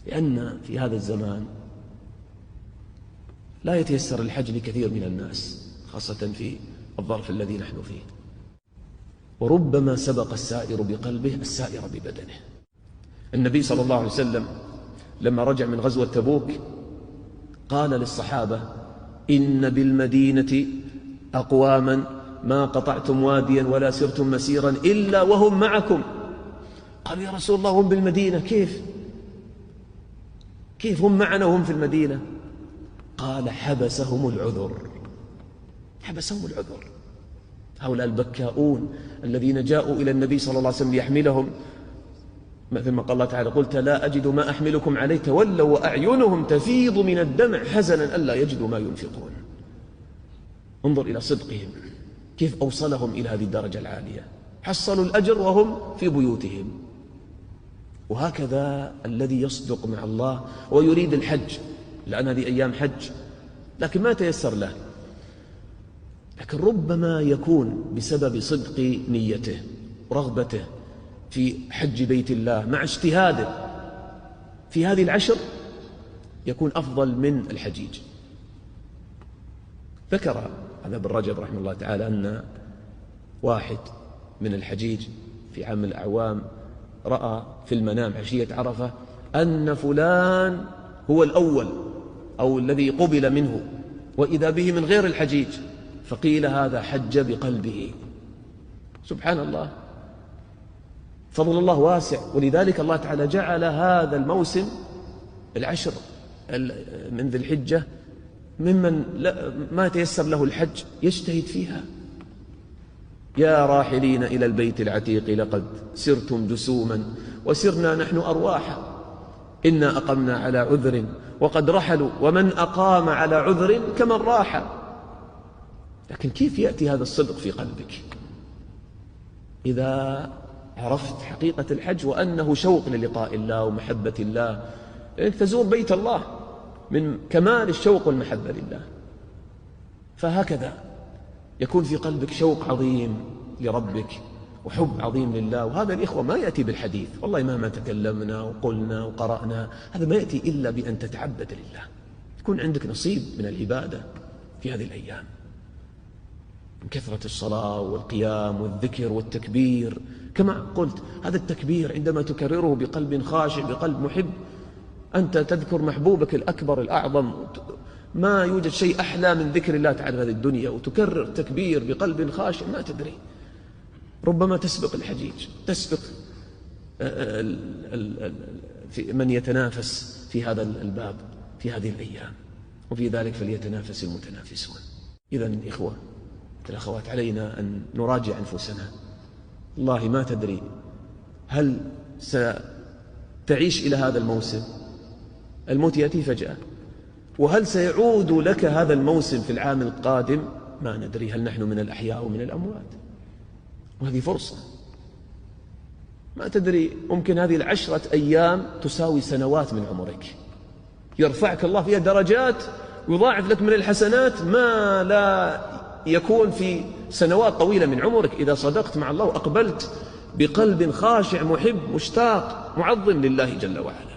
لأن في هذا الزمان لا يتيسر الحج لكثير من الناس، خاصة في الظرف الذي نحن فيه. وربما سبق السائر بقلبه السائر ببدنه. النبي صلى الله عليه وسلم لما رجع من غزوة تبوك قال للصحابة: إن بالمدينة أقواما ما قطعتم واديا ولا سرتم مسيرا إلا وهم معكم. قالوا: يا رسول الله، هم بالمدينة كيف هم معنا وهم في المدينة؟ قال: حبسهم العذر. هؤلاء البكاؤون الذين جاءوا إلى النبي صلى الله عليه وسلم ليحملهم، مثل ما قال الله تعالى: قلت لا أجد ما أحملكم عليه، تولوا وأعينهم تفيض من الدمع حزنا ألا يجدوا ما ينفقون. انظر إلى صدقهم، كيف أوصلهم إلى هذه الدرجة العالية، حصلوا الأجر وهم في بيوتهم. وهكذا الذي يصدق مع الله ويريد الحج، لأن هذه أيام حج لكن ما تيسر له، لكن ربما يكون بسبب صدق نيته ورغبته في حج بيت الله مع اجتهاده في هذه العشر يكون أفضل من الحجيج. ذكر هذا ابن رجب رحمه الله تعالى أن واحد من الحجيج في عام الأعوام رأى في المنام عشية عرفة أن فلان هو الأول أو الذي قبل منه، وإذا به من غير الحجيج، فقيل هذا حج بقلبه. سبحان الله، فضل الله واسع. ولذلك الله تعالى جعل هذا الموسم العشر من ذي الحجة ممن ما تيسر له الحج يجتهد فيها. يا راحلين إلى البيت العتيق لقد سرتم جسوما وسرنا نحن أرواحا، إنا أقمنا على عذر وقد رحلوا، ومن أقام على عذر كمن راح. لكن كيف يأتي هذا الصدق في قلبك؟ إذا عرفت حقيقة الحج وأنه شوق للقاء الله ومحبة الله، لأنك تزور بيت الله من كمال الشوق والمحبة لله. فهكذا يكون في قلبك شوق عظيم لربك وحب عظيم لله. وهذا الإخوة ما يأتي بالحديث، والله مهما تكلمنا وقلنا وقرأنا هذا ما يأتي إلا بأن تتعبد لله، يكون عندك نصيب من العبادة في هذه الأيام، من كثرة الصلاة والقيام والذكر والتكبير. كما قلت، هذا التكبير عندما تكرره بقلب خاشع بقلب محب، أنت تذكر محبوبك الأكبر الأعظم، ما يوجد شيء أحلى من ذكر الله تعالى في هذه الدنيا، وتكرر تكبير بقلب خاشع ما تدري، ربما تسبق الحجيج، تسبق من يتنافس في هذا الباب في هذه الأيام، وفي ذلك فليتنافس المتنافسون. إذن إخوة الأخوات، علينا أن نراجع أنفسنا. والله ما تدري هل ستعيش إلى هذا الموسم، الموت يأتي فجأة، وهل سيعود لك هذا الموسم في العام القادم؟ ما ندري، هل نحن من الأحياء ومن الأموات؟ وهذه فرصة، ما تدري، ممكن هذه 10 أيام تساوي سنوات من عمرك، يرفعك الله فيها درجات، يضاعف لك من الحسنات ما لا يكون في سنوات طويلة من عمرك، إذا صدقت مع الله وأقبلت بقلب خاشع محب مشتاق معظم لله جل وعلا.